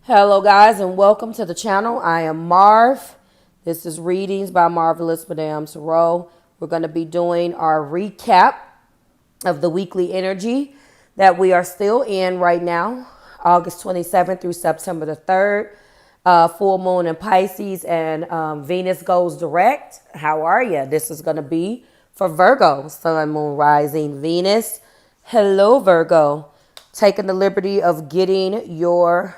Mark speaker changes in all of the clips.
Speaker 1: Hello guys and welcome to the channel. I am Marv. This is Readings by Marvelous Madame THRU. We're going to be doing our recap of the weekly energy that we are still in right now, August 27th through September the 3rd. Full moon in Pisces and Venus goes direct. How are you? This is going to be for Virgo, Sun, Moon, Rising, Venus. Hello Virgo. Taking the liberty of getting your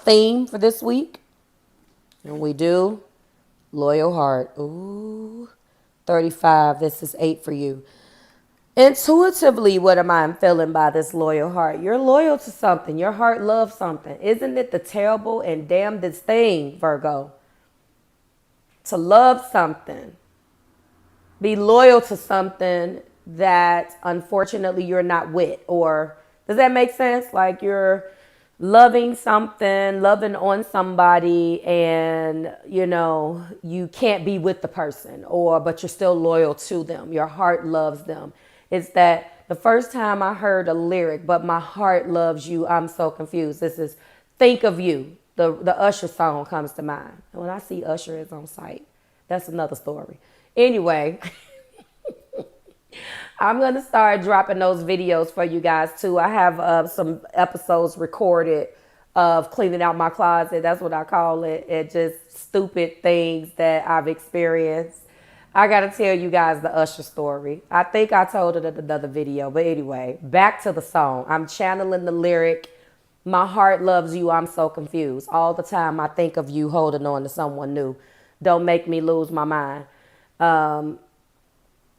Speaker 1: theme for this week. And we do loyal heart. Ooh, 35. This is 8 for you. Intuitively, what am I feeling by this loyal heart? You're loyal to something. Your heart loves something. Isn't it the terrible and damnedest thing, Virgo? To love something. Be loyal to something that unfortunately you're not with. Or does that make sense? Like you're loving something, loving on somebody, and you can't be with the person, but you're still loyal to them. Your heart loves them. It's that the first time I heard a lyric, but my heart loves you, I'm so confused. This is Think of You. The Usher song comes to mind. When I see Usher is on site, that's another story. Anyway, I'm going to start dropping those videos for you guys too. I have some episodes recorded of cleaning out my closet. That's what I call it. It's just stupid things that I've experienced. I got to tell you guys the Usher story. I think I told it in another video. But anyway, back to the song. I'm channeling the lyric. My heart loves you. I'm so confused. All the time I think of you holding on to someone new. Don't make me lose my mind.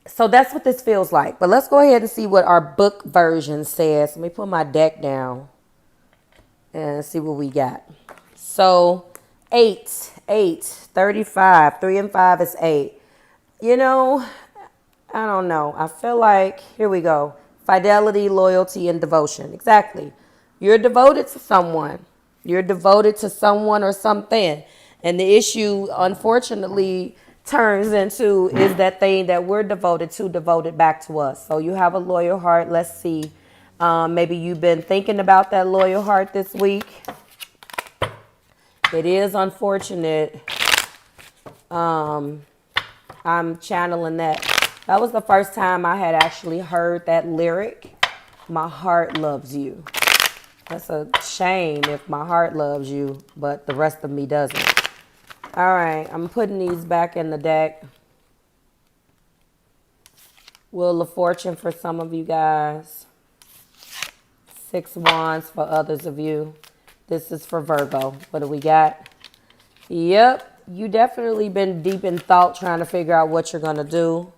Speaker 1: So that's what this feels like. But let's go ahead and see what our book version says. Let me put my deck down and see what we got. So 8, 35, 3 and 5 is 8. I don't know. I feel like, here we go. Fidelity, loyalty, and devotion. Exactly. You're devoted to someone. You're devoted to someone or something. And the issue, unfortunately, turns into is that thing that we're devoted back to us. So you have a loyal heart. Let's see. Maybe you've been thinking about that loyal heart this week. It is unfortunate. I'm channeling that. That was the first time I had actually heard that lyric. My heart loves you. That's a shame if my heart loves you, but the rest of me doesn't. All right, I'm putting these back in the deck. Wheel of Fortune for some of you guys. 6 Wands for others of you. This is for Virgo. What do we got? Yep, you definitely been deep in thought trying to figure out what you're going to do.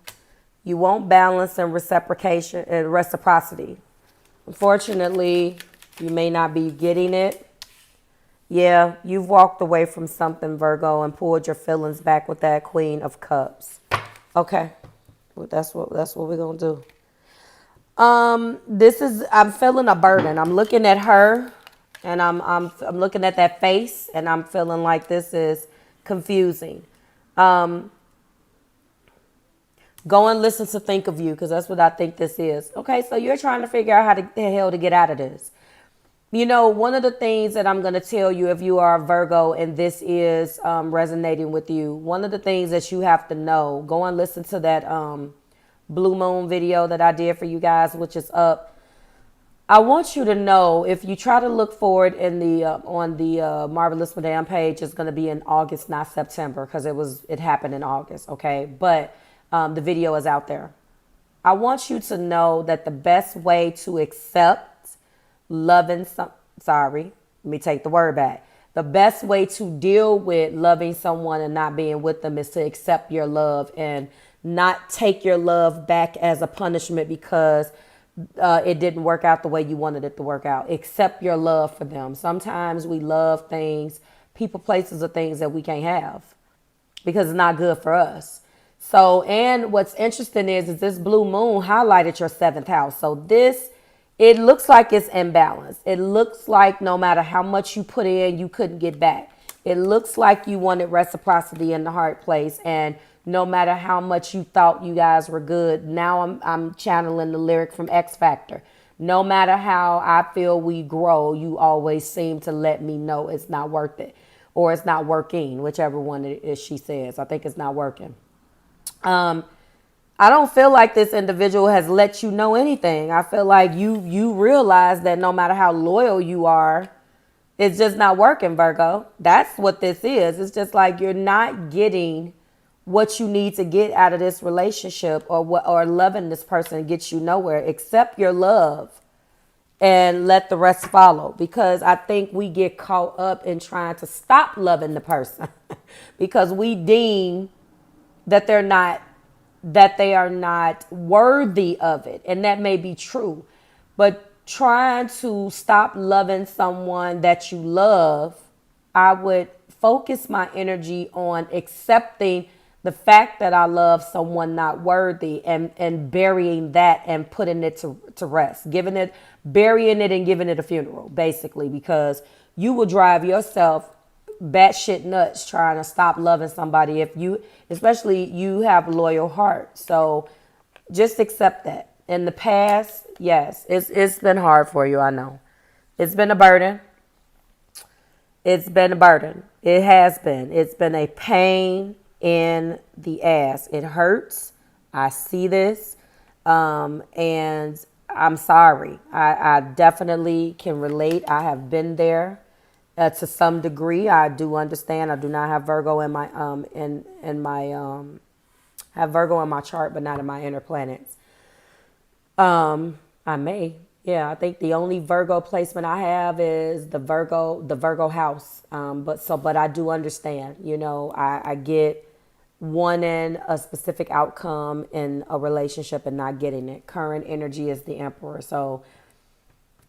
Speaker 1: You won't balance and reciprocity. Unfortunately, you may not be getting it. Yeah, you've walked away from something, Virgo, and pulled your feelings back with that Queen of Cups. Okay, well, that's what we're gonna do. I'm feeling a burden. I'm looking at her, and I'm looking at that face, and I'm feeling like this is confusing. Go and listen to Think of You, because that's what I think this is. Okay, so you're trying to figure out how the hell to get out of this. One of the things that I'm going to tell you if you are a Virgo and this is resonating with you, one of the things that you have to know, go and listen to that Blue Moon video that I did for you guys, which is up. I want you to know, if you try to look for it in the on the Marvelous Madame page, it's going to be in August, not September, because it happened in August, okay? But the video is out there. I want you to know that the best way to accept loving let me take the word back. The best way to deal with loving someone and not being with them is to accept your love and not take your love back as a punishment because it didn't work out the way you wanted it to work out. Accept your love for them. Sometimes we love things, people, places, or things that we can't have because it's not good for us. So, and what's interesting is this blue moon highlighted your 7th house. So it looks like it's imbalanced. It looks like no matter how much you put in, you couldn't get back. It looks like you wanted reciprocity in the heart place. And no matter how much you thought you guys were good, now I'm channeling the lyric from X Factor. No matter how I feel we grow, you always seem to let me know it's not worth it, or it's not working, whichever one it is she says. I think it's not working. I don't feel like this individual has let you know anything. I feel like you realize that no matter how loyal you are, it's just not working, Virgo. That's what this is. It's just like you're not getting what you need to get out of this relationship, or loving this person gets you nowhere. Accept your love and let the rest follow, because I think we get caught up in trying to stop loving the person because we deem that they are not worthy of it. And that may be true. But trying to stop loving someone that you love, I would focus my energy on accepting the fact that I love someone not worthy, and burying that and putting it to rest, burying it and giving it a funeral, basically, because you will drive yourself batshit nuts trying to stop loving somebody especially you have a loyal heart. So just accept that. In the past, yes, it's been hard for you. I know it's been a burden. It's been a burden. It has been. It's been a pain in the ass. It hurts. I see this, and I'm sorry. I definitely can relate. I have been there. To some degree, I do understand. I do not have Virgo in my have Virgo in my chart, but not in my inner planets. I may, yeah. I think the only Virgo placement I have is the Virgo house. But I do understand. I get wanting a specific outcome in a relationship and not getting it. Current energy is the Emperor, so.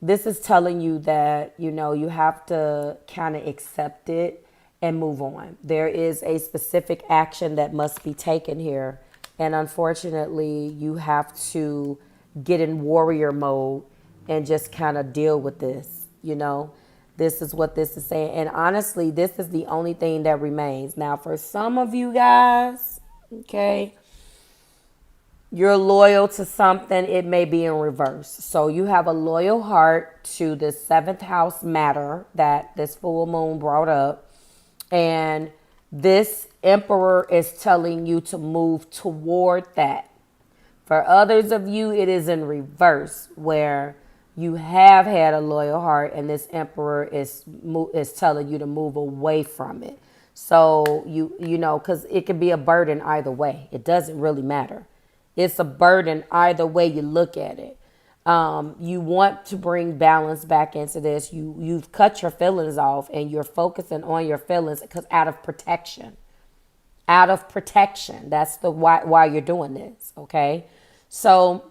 Speaker 1: This is telling you that, you have to kind of accept it and move on. There is a specific action that must be taken here. And unfortunately, you have to get in warrior mode and just kind of deal with this. This is what this is saying. And honestly, this is the only thing that remains. Now, for some of you guys, okay, you're loyal to something, it may be in reverse. So you have a loyal heart to the 7th house matter that this full moon brought up. And this Emperor is telling you to move toward that. For others of you, it is in reverse, where you have had a loyal heart and this Emperor is telling you to move away from it. So because it could be a burden either way. It doesn't really matter. It's a burden either way you look at it. You want to bring balance back into this. You've cut your feelings off and you're focusing on your feelings because out of protection. That's the why you're doing this. Okay. So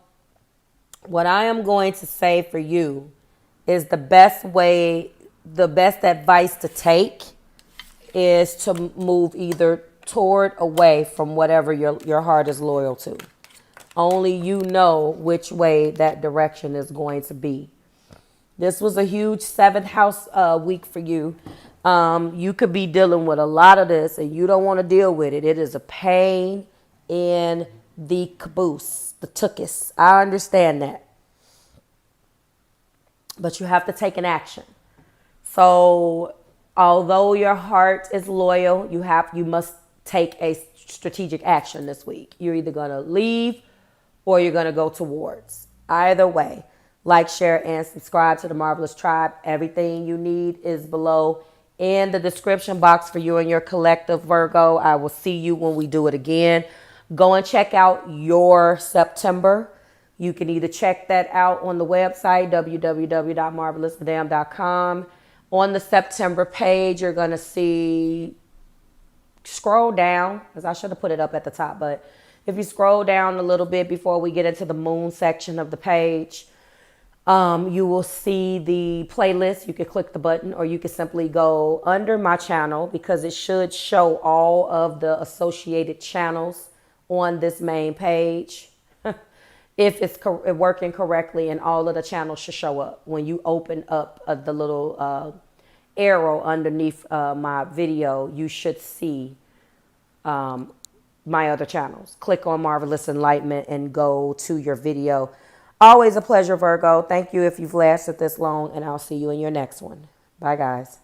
Speaker 1: what I am going to say for you is the best advice to take is to move either toward or away from whatever your heart is loyal to. Only you know which way that direction is going to be. This was a huge 7th house week for you. You could be dealing with a lot of this and you don't want to deal with it. It is a pain in the caboose, the tuchus. I understand that. But you have to take an action. So although your heart is loyal, you must take a strategic action this week. You're either going to leave or you're going to go towards. Either way, like, share, and subscribe to the Marvelous Tribe. Everything you need is below in the description box for you and your collective, Virgo. I will see you when we do it again. Go and check out your September. You can either check that out on the website, www.marvelousmadam.com. On the September page, you're going to see, scroll down, because I should have put it up at the top, but if you scroll down a little bit before we get into the moon section of the page, you will see the playlist. You can click the button or you can simply go under my channel because it should show all of the associated channels on this main page. If it's working correctly, and all of the channels should show up when you open up the little arrow underneath my video. You should see my other channels. Click on Marvelous Enlightenment and go to your video. Always a pleasure, Virgo. Thank you if you've lasted this long, and I'll see you in your next one. Bye, guys.